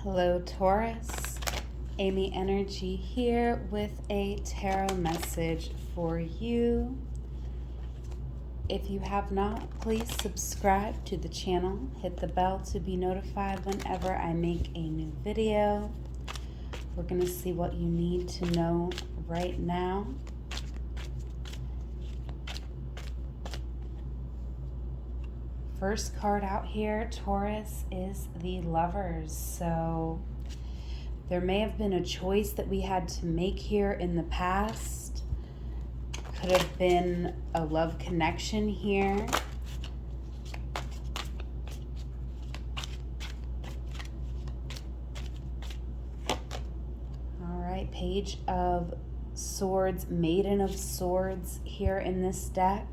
Hello, Taurus. Amy Energy here with a tarot message for you. If you have not, please subscribe to the channel. Hit the bell to be notified whenever I make a new video. We're going to see what you need to know right now. First card out here, Taurus, is the Lovers. So there may have been a choice that we had to make here in the past. Could have been a love connection here. All right, Page of Swords, Maiden of Swords here in this deck.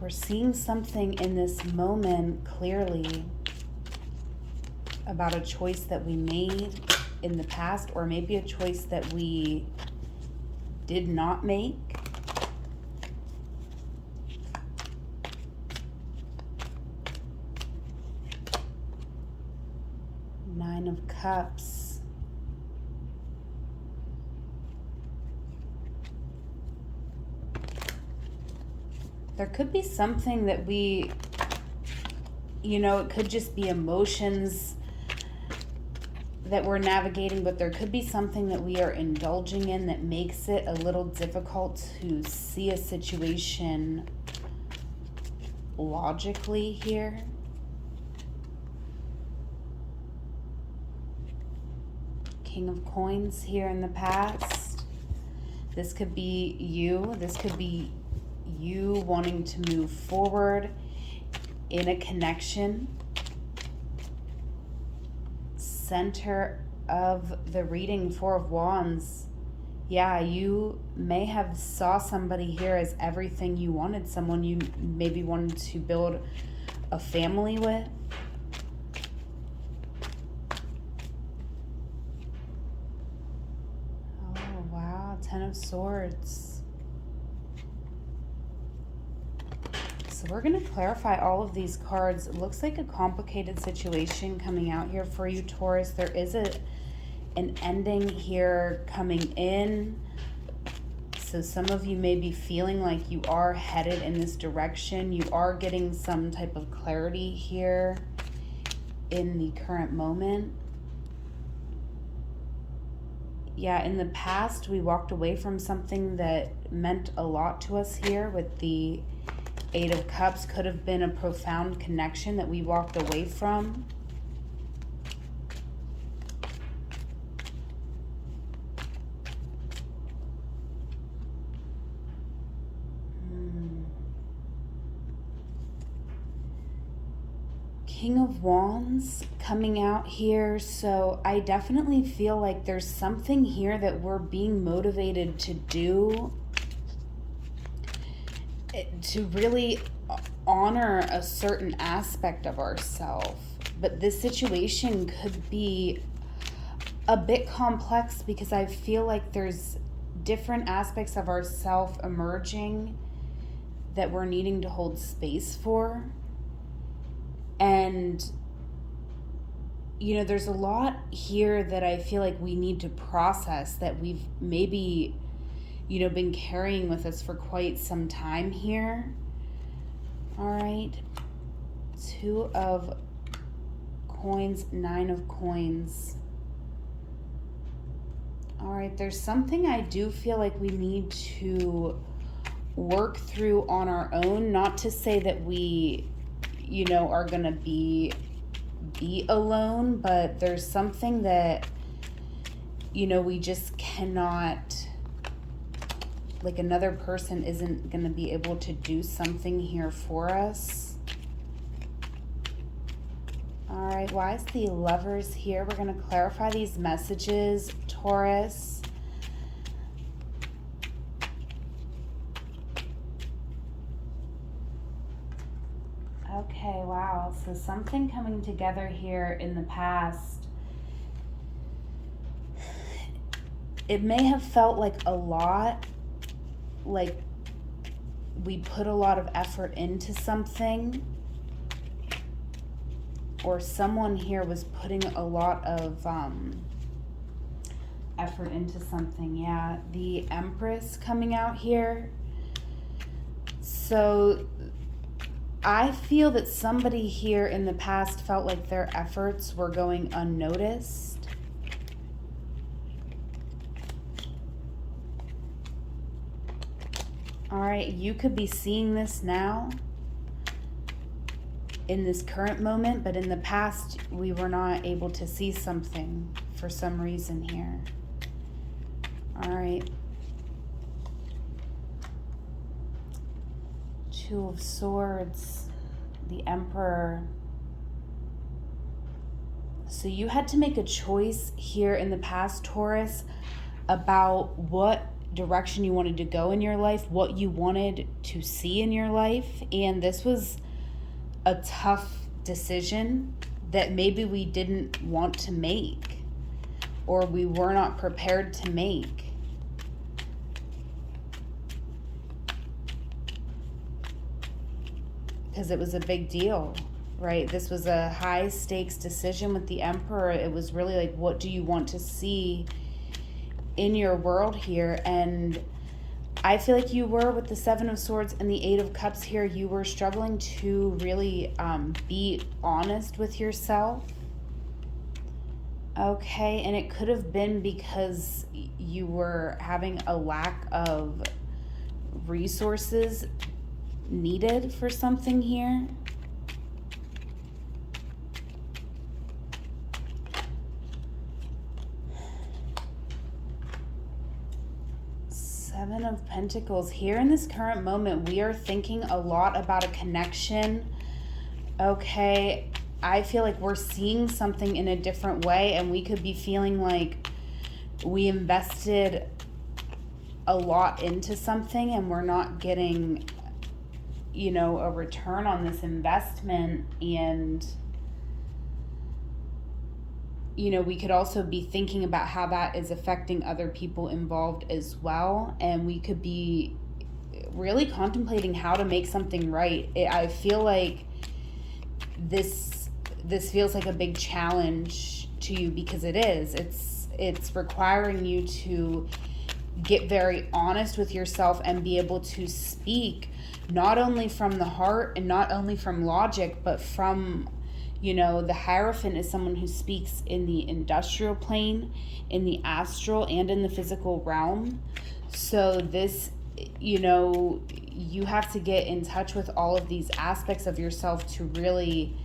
We're seeing something in this moment clearly about a choice that we made in the past, or maybe a choice that we did not make. Nine of Cups. There could be something that we, it could just be emotions that we're navigating, but there could be something that we are indulging in that makes it a little difficult to see a situation logically here. King of Coins here in the past. This could be you. This could be you wanting to move forward in a connection. Center of the reading, Four of Wands. Yeah, you may have saw somebody here as everything you wanted, someone you maybe wanted to build a family with. Oh, wow, Ten of Swords. So we're going to clarify all of these cards. It looks like a complicated situation coming out here for you, Taurus. There is an ending here coming in. So some of you may be feeling like you are headed in this direction. You are getting some type of clarity here in the current moment. Yeah, in the past, we walked away from something that meant a lot to us here with the Eight of Cups. Could have been a profound connection that we walked away from. King of Wands coming out here. So I definitely feel like there's something here that we're being motivated to do to really honor a certain aspect of ourselves. But this situation could be a bit complex because I feel like there's different aspects of ourself emerging that we're needing to hold space for. And, there's a lot here that I feel like we need to process that we've maybe been carrying with us for quite some time here. All right. Two of Coins, Nine of Coins. All right. There's something I do feel like we need to work through on our own. Not to say that we, are going to be alone, but there's something that, we just cannot, like another person isn't going to be able to do something here for us. All right, why is the Lovers here? We're going to clarify these messages, Taurus. Okay, wow. So something coming together here in the past. It may have felt like a lot, like we put a lot of effort into something, or someone here was putting a lot of effort into something. Yeah, the Empress coming out here. So I feel that somebody here in the past felt like their efforts were going unnoticed. All right, you could be seeing this now in this current moment, but in the past we were not able to see something for some reason here. All right. Two of Swords, the Emperor. So you had to make a choice here in the past, Taurus, about what direction you wanted to go in your life, what you wanted to see in your life. And this was a tough decision that maybe we didn't want to make, or we were not prepared to make. Because it was a big deal, right? This was a high stakes decision with the Emperor. It was really like, what do you want to see in your world here? And I feel like you were, with the Seven of Swords and the Eight of Cups here, you were struggling to really be honest with yourself. Okay, and it could have been because you were having a lack of resources needed for something here. Seven of Pentacles. Here in this current moment, we are thinking a lot about a connection. Okay, I feel like we're seeing something in a different way, and we could be feeling like we invested a lot into something and we're not getting, you know, a return on this investment. And you know, we could also be thinking about how that is affecting other people involved as well. And we could be really contemplating how to make something right. I feel like this feels like a big challenge to you, because it is. It's requiring you to get very honest with yourself and be able to speak not only from the heart and not only from logic, but from, you know, the Hierophant is someone who speaks in the industrial plane, in the astral, and in the physical realm. So this, you know, you have to get in touch with all of these aspects of yourself to really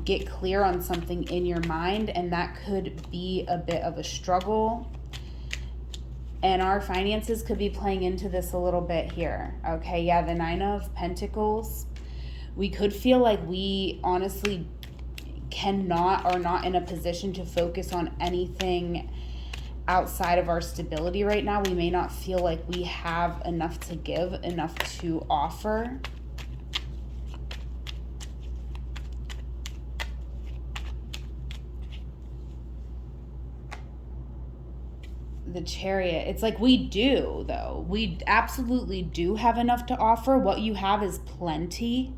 get clear on something in your mind. And that could be a bit of a struggle. And our finances could be playing into this a little bit here. Okay, yeah, the Nine of Pentacles. We could feel like we honestly are not in a position to focus on anything outside of our stability right now. We may not feel like we have enough to give, enough to offer. The Chariot. It's like we do, though. We absolutely do have enough to offer. What you have is plenty.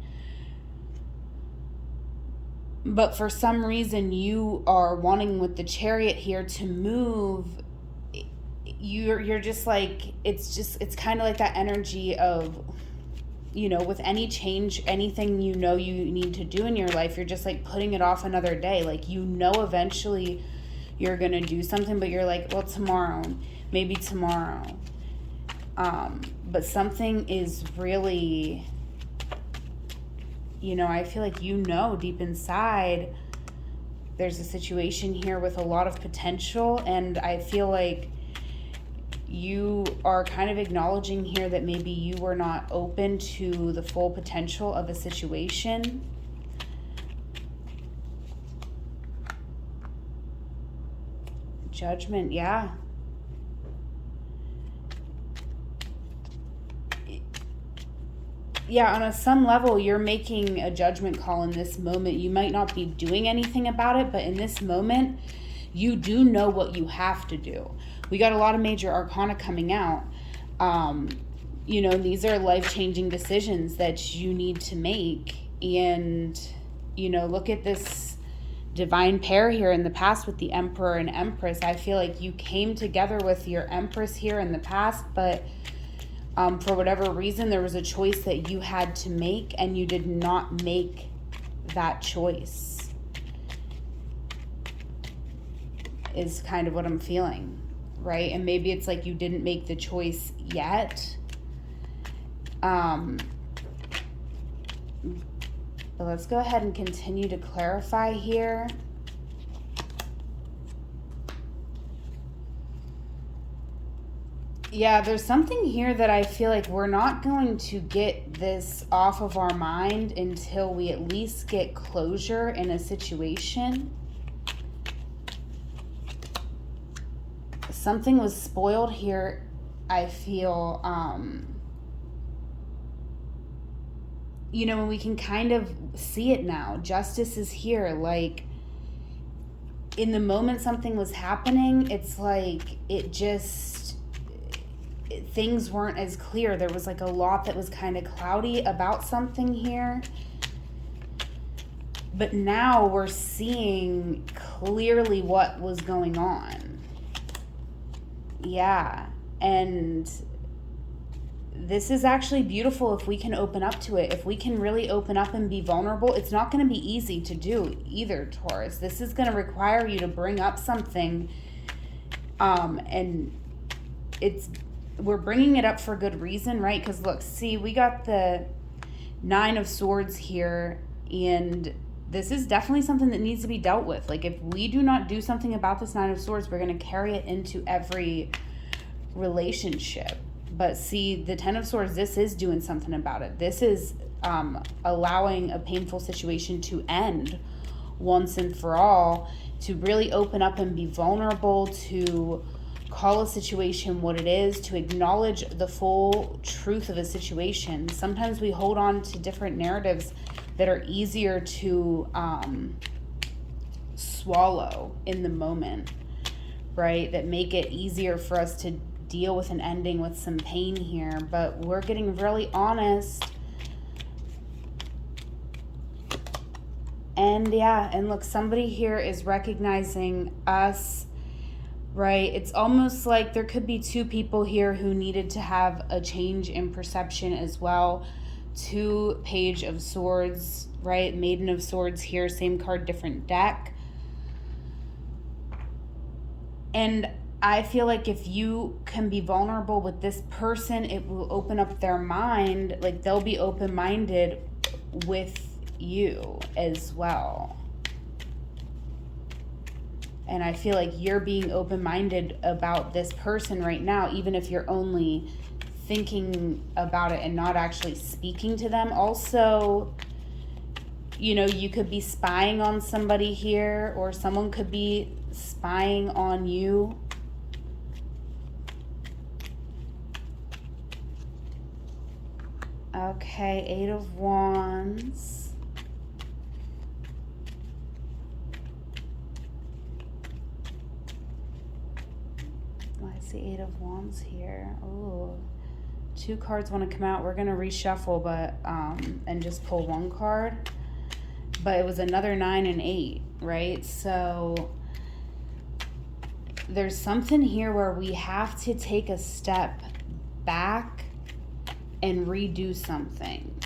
But for some reason, you are wanting with the Chariot here to move. You're just like, it's kind of like that energy of, you know, with any change, anything you know you need to do in your life, you're just like putting it off another day. Like, you know, eventually you're going to do something, but you're like, well, tomorrow, maybe tomorrow. But something is really, you know, I feel like, you know, deep inside, there's a situation here with a lot of potential. And I feel like you are kind of acknowledging here that maybe you were not open to the full potential of a situation. Judgment, yeah. Yeah, on some level, you're making a judgment call in this moment. You might not be doing anything about it, but in this moment, you do know what you have to do. We got a lot of major arcana coming out. You know, these are life-changing decisions that you need to make. And look at this divine pair here in the past with the Emperor and Empress. I feel like you came together with your Empress here in the past, but for whatever reason, there was a choice that you had to make, and you did not make that choice, is kind of what I'm feeling, right? And maybe it's like you didn't make the choice yet. But let's go ahead and continue to clarify here. Yeah, there's something here that I feel like we're not going to get this off of our mind until we at least get closure in a situation. Something was spoiled here, I feel, when we can kind of see it now. Justice is here. Like, in the moment something was happening, it's like things weren't as clear. There was like a lot that was kind of cloudy about something here. But now we're seeing clearly what was going on. Yeah. And this is actually beautiful if we can open up to it. If we can really open up and be vulnerable, it's not going to be easy to do either, Taurus. This is going to require you to bring up something. And we're bringing it up for good reason, right? Because look, see, we got the 9 of Swords here, and this is definitely something that needs to be dealt with. Like, if we do not do something about this 9 of Swords, we're going to carry it into every relationship. But see, the 10 of Swords, this is doing something about it. This is allowing a painful situation to end once and for all, to really open up and be vulnerable, to call a situation what it is, to acknowledge the full truth of a situation. Sometimes we hold on to different narratives that are easier to swallow in the moment, right? That make it easier for us to deal with an ending with some pain here. But we're getting really honest. And yeah, and look, somebody here is recognizing us, right? It's almost like there could be 2 people here who needed to have a change in perception as well. 2 Page of Swords, right? Maiden of Swords here, same card, different deck. And I feel like if you can be vulnerable with this person, it will open up their mind. Like, they'll be open-minded with you as well. And I feel like you're being open-minded about this person right now, even if you're only thinking about it and not actually speaking to them. Also, you could be spying on somebody here, or someone could be spying on you. Okay, 8 of Wands. I see 8 of Wands here. Oh, 2 cards want to come out. We're going to reshuffle, but and just pull 1 card. But it was another 9 and 8, right? So there's something here where we have to take a step back and redo something,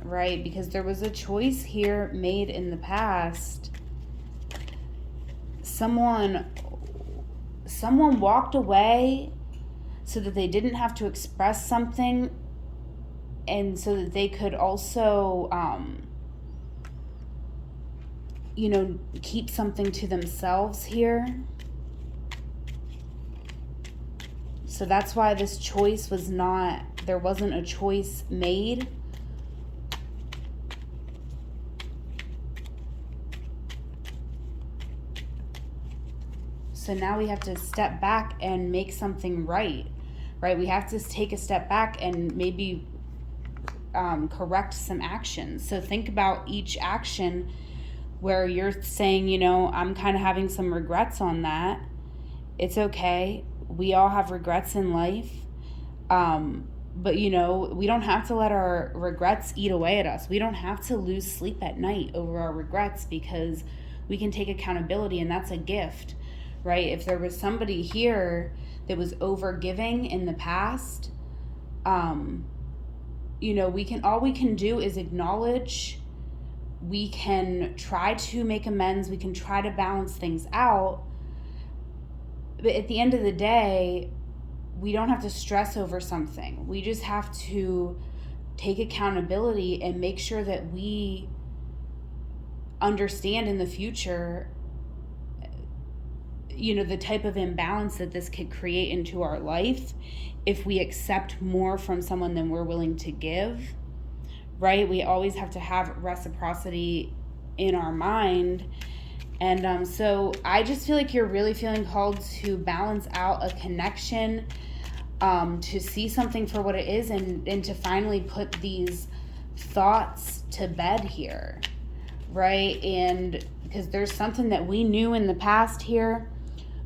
right? Because there was a choice here made in the past. Someone walked away so that they didn't have to express something, and so that they could also keep something to themselves here. So that's why this choice there wasn't a choice made. So now we have to step back and make something right? We have to take a step back and maybe correct some actions. So think about each action where you're saying, I'm kind of having some regrets on that. It's okay. We all have regrets in life. But, you know, we don't have to let our regrets eat away at us. We don't have to lose sleep at night over our regrets, because we can take accountability, and that's a gift, right? If there was somebody here that was overgiving in the past, you know, all we can do is acknowledge. We can try to make amends. We can try to balance things out. But at the end of the day, we don't have to stress over something. We just have to take accountability and make sure that we understand in the future, you know, the type of imbalance that this could create into our life if we accept more from someone than we're willing to give, right? We always have to have reciprocity in our mind. And so I just feel like you're really feeling called to balance out a connection, to see something for what it is, and to finally put these thoughts to bed here, right? And because there's something that we knew in the past here.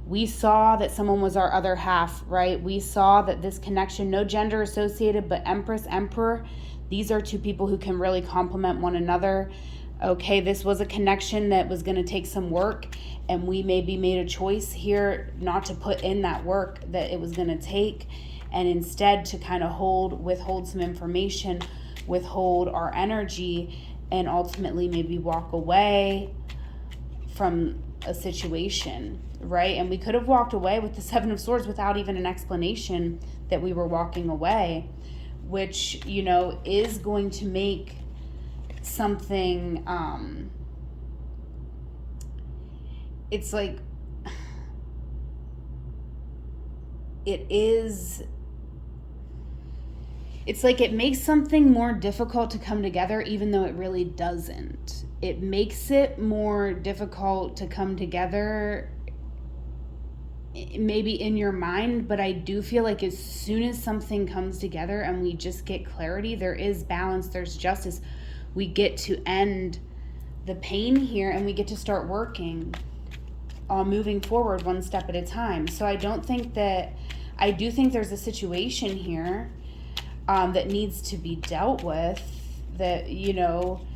We saw that someone was our other half, right? We saw that this connection, no gender associated, but Empress, Emperor, these are two people who can really complement one another. Okay, this was a connection that was going to take some work, and we maybe made a choice here not to put in that work that it was going to take, and instead to kind of withhold some information, withhold our energy, and ultimately maybe walk away from a situation, right? And we could have walked away with the Seven of Swords without even an explanation that we were walking away, which, you know, is going to make something, it's like, it's like it makes something more difficult to come together, even though it really doesn't. It makes it more difficult to come together, maybe in your mind, but I do feel like as soon as something comes together and we just get clarity, there is balance, there's justice, we get to end the pain here, and we get to start working on moving forward one step at a time. So I do think there's a situation here that needs to be dealt with, that, you know,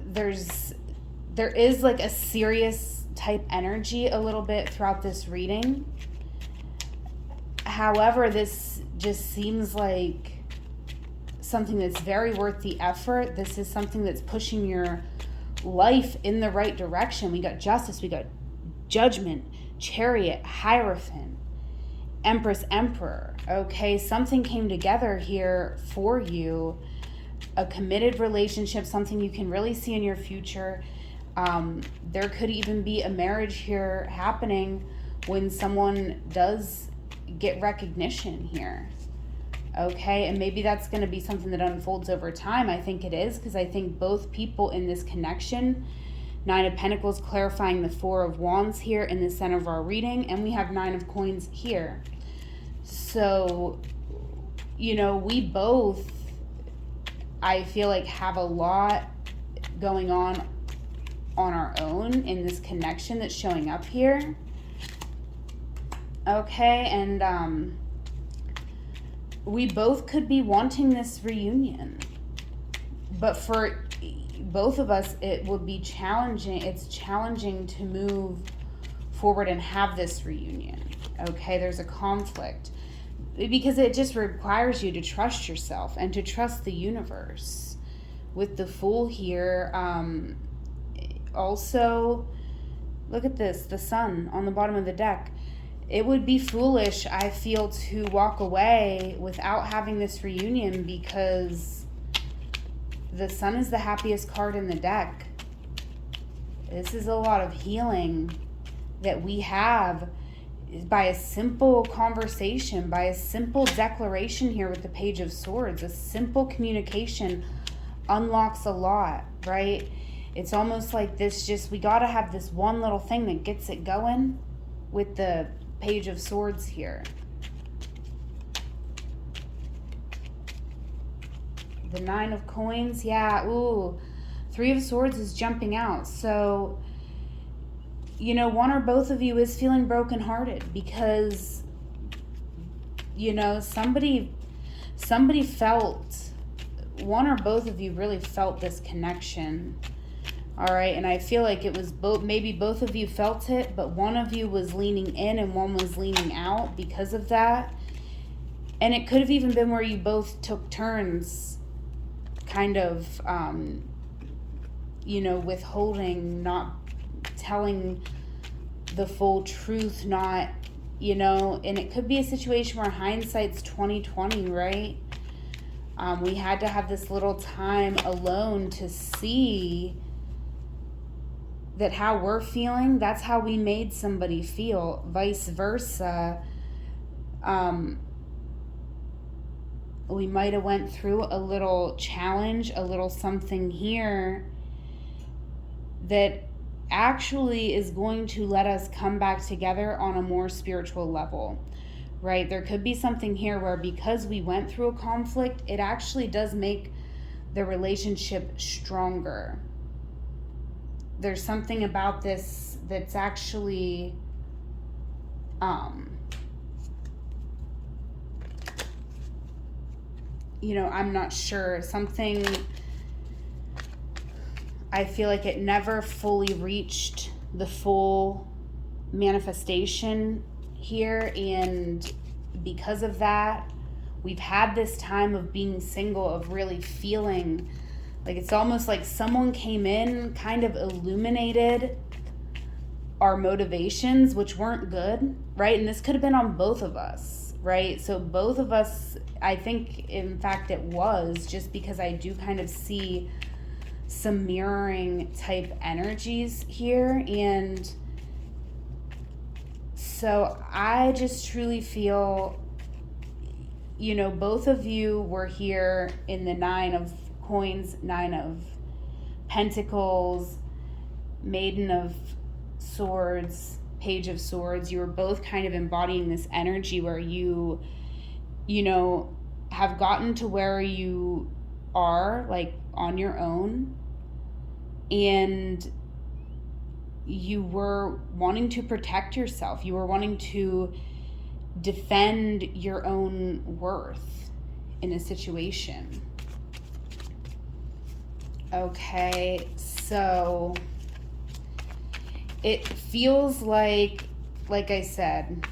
there is like a serious type energy a little bit throughout this reading. However, this just seems like something that's very worth the effort. This is something that's pushing your life in the right direction. We got Justice, we got Judgment, Chariot, Hierophant, Empress, Emperor. Okay, something came together here for you, a committed relationship, something you can really see in your future. There could even be a marriage here happening when someone does get recognition here. Okay, and maybe that's going to be something that unfolds over time. I think it is, because I think both people in this connection, Nine of Pentacles clarifying the Four of Wands here in the center of our reading, and we have Nine of Coins here. So, you know, we both, I feel like, have a lot going on our own in this connection that's showing up here. Okay, and we both could be wanting this reunion, but for both of us, it would be challenging. It's challenging to move forward and have this reunion. Okay, there's a conflict because it just requires you to trust yourself and to trust the universe. With the Fool here, also, look at this, the Sun on the bottom of the deck. It would be foolish, I feel, to walk away without having this reunion, because the Sun is the happiest card in the deck. This is a lot of healing that we have by a simple conversation, by a simple declaration here with the Page of Swords. A simple communication unlocks a lot, right? It's almost like this, just, we got to have this one little thing that gets it going with the Page of Swords here. The Nine of Coins, yeah, ooh. Three of Swords is jumping out. So, you know, one or both of you is feeling brokenhearted because, somebody felt, one or both of you really felt this connection. All right, and I feel like it was maybe both of you felt it, but one of you was leaning in and one was leaning out because of that. And it could have even been where you both took turns kind of, withholding, not telling the full truth, not, and it could be a situation where hindsight's 20/20, right? We had to have this little time alone to see that how we're feeling, that's how we made somebody feel. Vice versa. We might have went through a little challenge, a little something here that actually is going to let us come back together on a more spiritual level, right? There could be something here where because we went through a conflict, it actually does make the relationship stronger. There's something about this that's actually I'm not sure, something, I feel like it never fully reached the full manifestation here, and because of that, we've had this time of being single, of really feeling like it's almost like someone came in, kind of illuminated our motivations, which weren't good, right? And this could have been on both of us, right? So both of us, I think, in fact, it was, just because I do kind of see some mirroring type energies here. And so I just truly feel, both of you were here in the Nine of Coins, Nine of Pentacles, Maiden of Swords, Page of Swords. You were both kind of embodying this energy where you have gotten to where you are, like, on your own, and you were wanting to protect yourself. You were wanting to defend your own worth in a situation. Okay, so it feels like I said,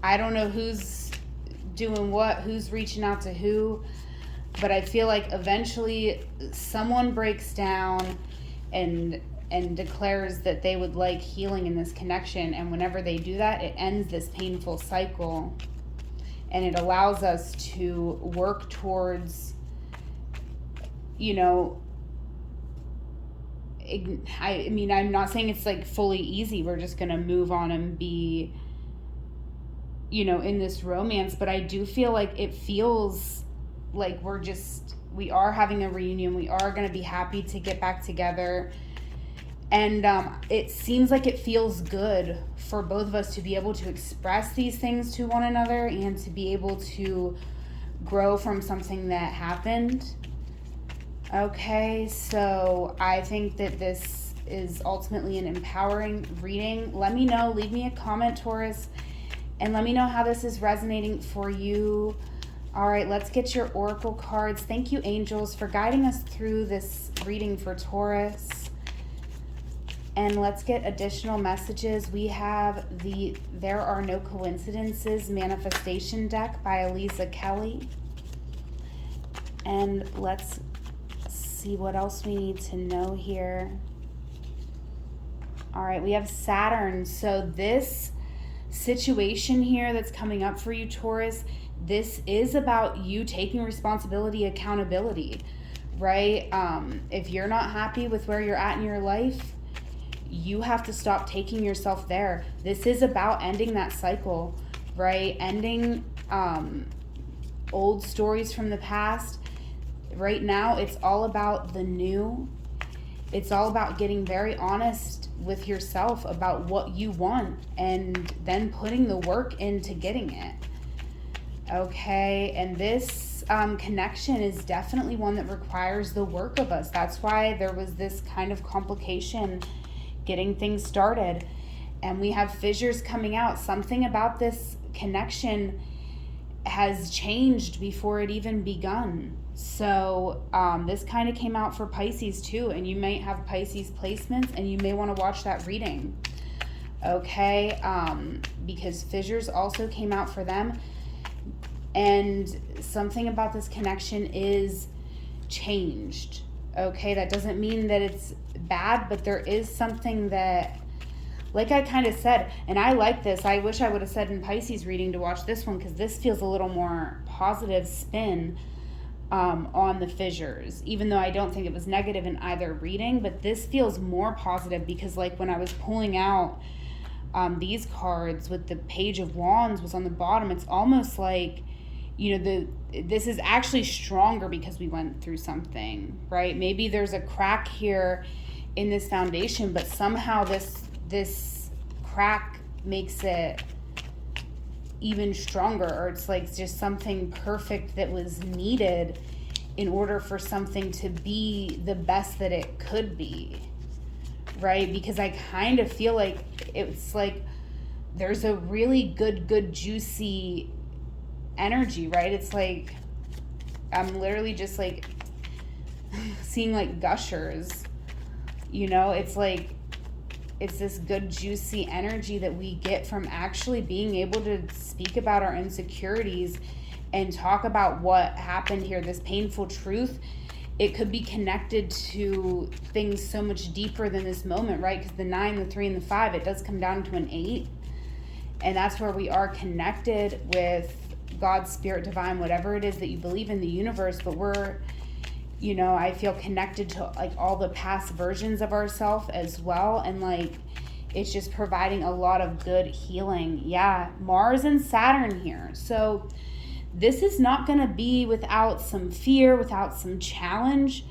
I don't know who's doing what, who's reaching out to who, but I feel like eventually someone breaks down and declares that they would like healing in this connection, and whenever they do that, it ends this painful cycle, and it allows us to work towards, I mean, I'm not saying it's like fully easy. We're just going to move on and be, in this romance. But I do feel like it feels like we are having a reunion. We are going to be happy to get back together. And it seems like it feels good for both of us to be able to express these things to one another and to be able to grow from something that happened. Okay, so I think that this is ultimately an empowering reading. Let me know, leave me a comment, Taurus, and let me know how this is resonating for you. All right, let's get your oracle cards. Thank you, angels, for guiding us through this reading for Taurus. And let's get additional messages. We have the There Are No Coincidences Manifestation deck by Elisa Kelly. And let's see what else we need to know here. All right, we have Saturn. So this situation here that's coming up for you, Taurus, this is about you taking responsibility, accountability, right? If you're not happy with where you're at in your life, you have to stop taking yourself there. This is about ending that cycle, right? Ending old stories from the past. Right now, it's all about the new. It's all about getting very honest with yourself about what you want and then putting the work into getting it. Okay, and this connection is definitely one that requires the work of us. That's why there was this kind of complication getting things started. And we have fissures coming out. Something about this connection, has changed before it even begun. So this kind of came out for Pisces too, and you might have Pisces placements, and you may want to watch that reading. Okay, because fissures also came out for them, and something about this connection is changed. Okay, that doesn't mean that it's bad, but there is something that, like I kind of said, and I like this. I wish I would have said in Pisces reading to watch this one, because this feels a little more positive spin on the fissures, even though I don't think it was negative in either reading, but this feels more positive, because like when I was pulling out these cards with the Page of Wands was on the bottom, it's almost like, you know, this is actually stronger because we went through something, right? Maybe there's a crack here in this foundation, but somehow this crack makes it even stronger, or it's like just something perfect that was needed in order for something to be the best that it could be, right? Because I kind of feel like it's like there's a really good juicy energy, right? It's like I'm literally just like seeing like gushers, you know? It's like it's this good juicy energy that we get from actually being able to speak about our insecurities and talk about what happened here, this painful truth. It could be connected to things so much deeper than this moment, right? Because the 9, the 3, and the 5, it does come down to an 8. And that's where we are connected with God, Spirit, Divine, whatever it is that you believe in, the universe. But we're, you know, I feel connected to like all the past versions of ourselves as well. And like, it's just providing a lot of good healing. Yeah, Mars and Saturn here. So this is not going to be without some fear, without some challenge.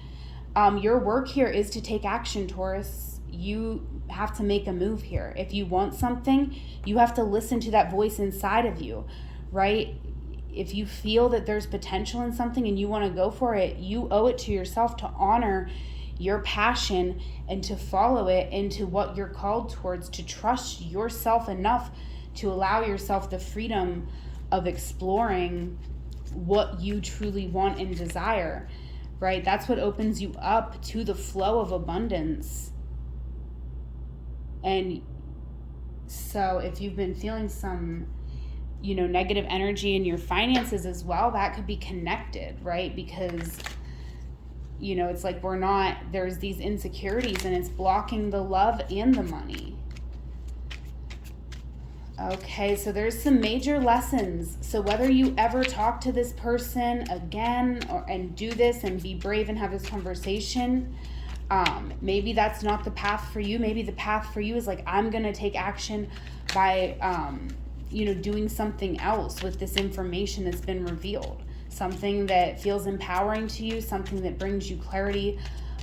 Your work here is to take action, Taurus. You have to make a move here. If you want something, you have to listen to that voice inside of you, right? If you feel that there's potential in something and you want to go for it, you owe it to yourself to honor your passion and to follow it into what you're called towards, to trust yourself enough to allow yourself the freedom of exploring what you truly want and desire, right? That's what opens you up to the flow of abundance. And so if you've been feeling some, you know, negative energy in your finances as well, that could be connected, right? Because, you know, it's like there's these insecurities and it's blocking the love and the money. Okay, so there's some major lessons. So whether you ever talk to this person again and do this and be brave and have this conversation, maybe that's not the path for you. Maybe the path for you is like, I'm going to take action by, you know, doing something else with this information that's been revealed. Something that feels empowering to you, something that brings you clarity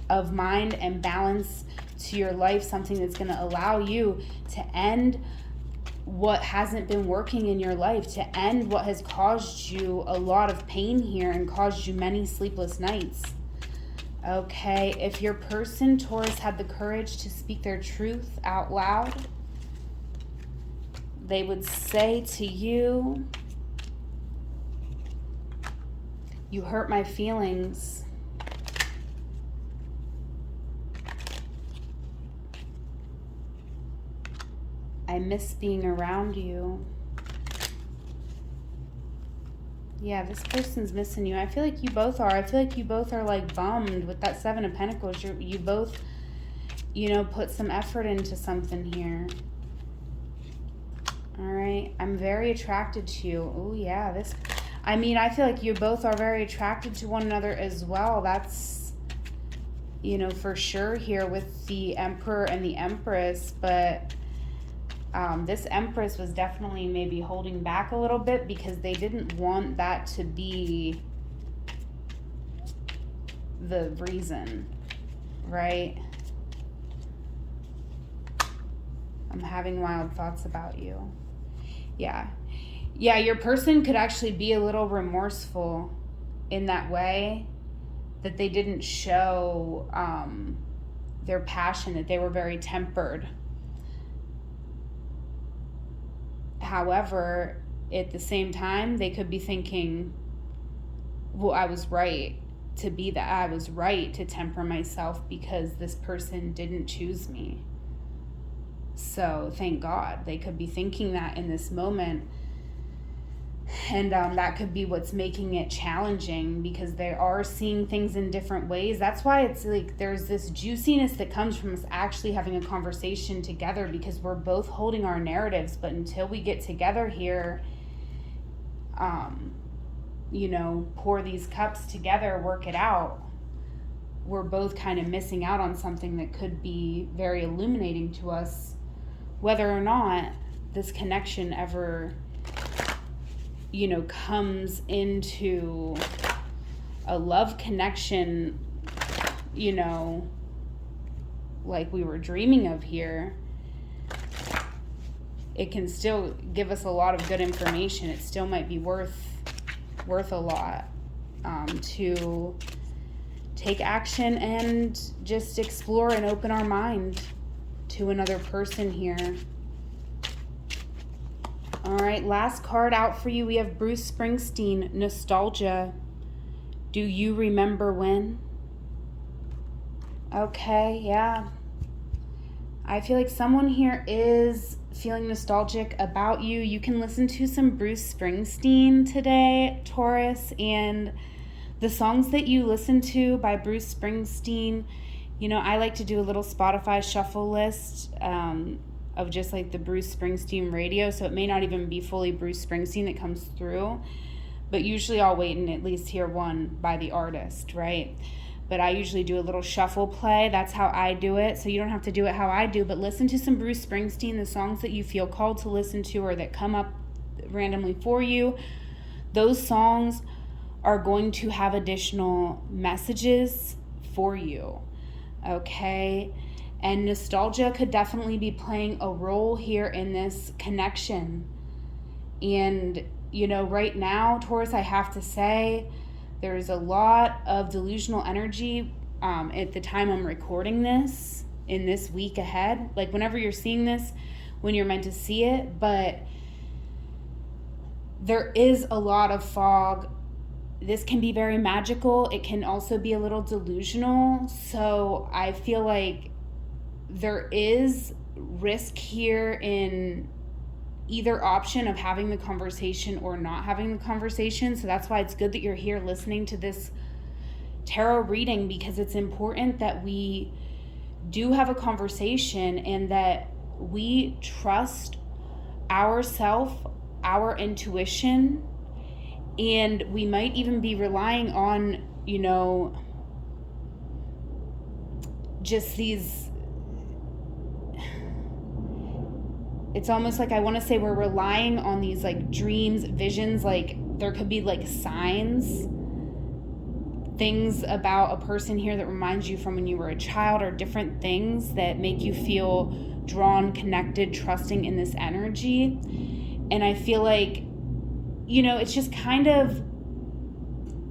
of mind and balance to your life, something that's going to allow you to end what hasn't been working in your life, to end what has caused you a lot of pain here and caused you many sleepless nights. Okay, if your person, Taurus, had the courage to speak their truth out loud, they would say to you, you hurt my feelings. I miss being around you. Yeah, this person's missing you. I feel like you both are. I feel like you both are like bummed with that 7 of Pentacles. You both, you know, put some effort into something here. All right. I'm very attracted to you. Oh, yeah. I feel like you both are very attracted to one another as well. That's, you know, for sure here with the Emperor and the Empress. But this Empress was definitely maybe holding back a little bit because they didn't want that to be the reason, right? I'm having wild thoughts about you. Yeah, your person could actually be a little remorseful in that way, that they didn't show their passion, that they were very tempered. However, at the same time, they could be thinking, well, I was right to be that. I was right to temper myself because this person didn't choose me. So thank God. They could be thinking that in this moment. And that could be what's making it challenging, because they are seeing things in different ways. That's why it's like there's this juiciness that comes from us actually having a conversation together, because we're both holding our narratives. But until we get together here, pour these cups together, work it out, we're both kind of missing out on something that could be very illuminating to us, whether or not this connection ever comes into a love connection, like we were dreaming of here. It can still give us a lot of good information. It still might be worth a lot to take action and just explore and open our mind to another person here. All right, last card out for you. We have Bruce Springsteen, Nostalgia. Do you remember when? Okay, yeah. I feel like someone here is feeling nostalgic about you. You can listen to some Bruce Springsteen today, Taurus, and the songs that you listen to by Bruce Springsteen, I like to do a little Spotify shuffle list of just like the Bruce Springsteen radio, so it may not even be fully Bruce Springsteen that comes through, but usually I'll wait and at least hear one by the artist, right? But I usually do a little shuffle play. That's how I do it, so you don't have to do it how I do, but listen to some Bruce Springsteen, the songs that you feel called to listen to or that come up randomly for you. Those songs are going to have additional messages for you, okay? And nostalgia could definitely be playing a role here in this connection. And, right now, Taurus, I have to say, there's a lot of delusional energy at the time I'm recording this, in this week ahead. Like, whenever you're seeing this, when you're meant to see it. But there is a lot of fog. This can be very magical. It can also be a little delusional. So I feel like there is risk here in either option of having the conversation or not having the conversation. So that's why it's good that you're here listening to this tarot reading, because it's important that we do have a conversation and that we trust ourself, our intuition, and we might even be relying on, just these, it's almost like I want to say we're relying on these like dreams, visions, like there could be like signs, things about a person here that reminds you from when you were a child, or different things that make you feel drawn, connected, trusting in this energy. And I feel like, it's just kind of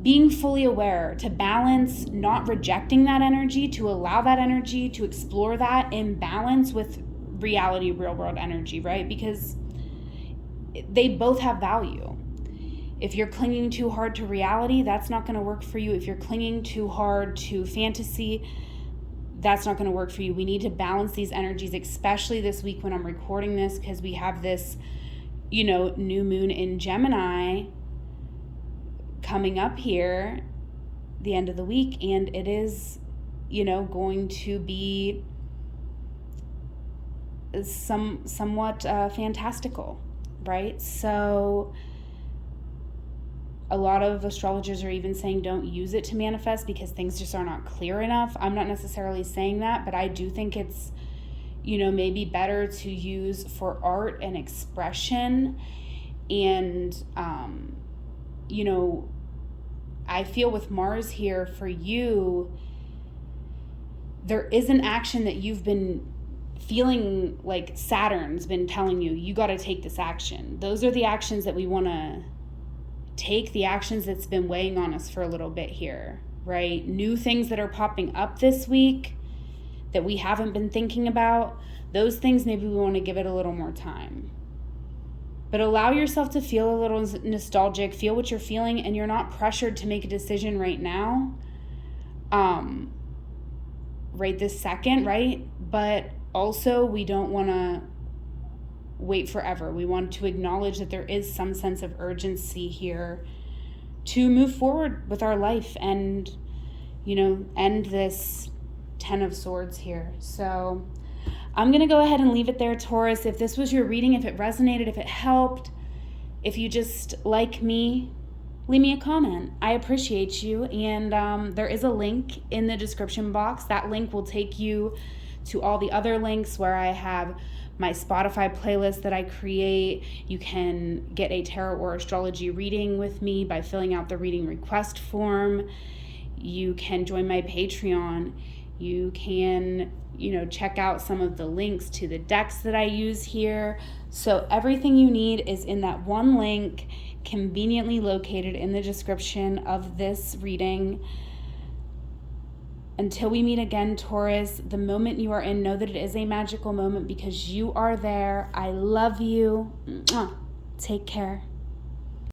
being fully aware to balance, not rejecting that energy, to allow that energy to explore that in balance with reality, real world energy, right? Because they both have value. If you're clinging too hard to reality, that's not going to work for you. If you're clinging too hard to fantasy, that's not going to work for you. We need to balance these energies, especially this week when I'm recording this, because we have this, new moon in Gemini coming up here the end of the week, and it is, going to be somewhat fantastical, right? So a lot of astrologers are even saying don't use it to manifest because things just are not clear enough. I'm not necessarily saying that, but I do think it's, maybe better to use for art and expression. And, I feel with Mars here for you, there is an action that you've been feeling like Saturn's been telling you got to take this action. Those are the actions that we want to take, the actions that's been weighing on us for a little bit here, right? New things that are popping up this week that we haven't been thinking about, those things maybe we want to give it a little more time. But allow yourself to feel a little nostalgic, feel what you're feeling, and you're not pressured to make a decision right now, right this second, right? But also, we don't want to wait forever. We want to acknowledge that there is some sense of urgency here to move forward with our life and, end this 10 of Swords here. So I'm going to go ahead and leave it there, Taurus. If this was your reading, if it resonated, if it helped, if you just like me, leave me a comment. I appreciate you. And there is a link in the description box. That link will take you to all the other links where I have my Spotify playlist that I create. You can get a tarot or astrology reading with me by filling out the reading request form. You can join my Patreon. You can, check out some of the links to the decks that I use here. So everything you need is in that one link, conveniently located in the description of this reading. Until we meet again, Taurus, the moment you are in, know that it is a magical moment because you are there. I love you. Take care.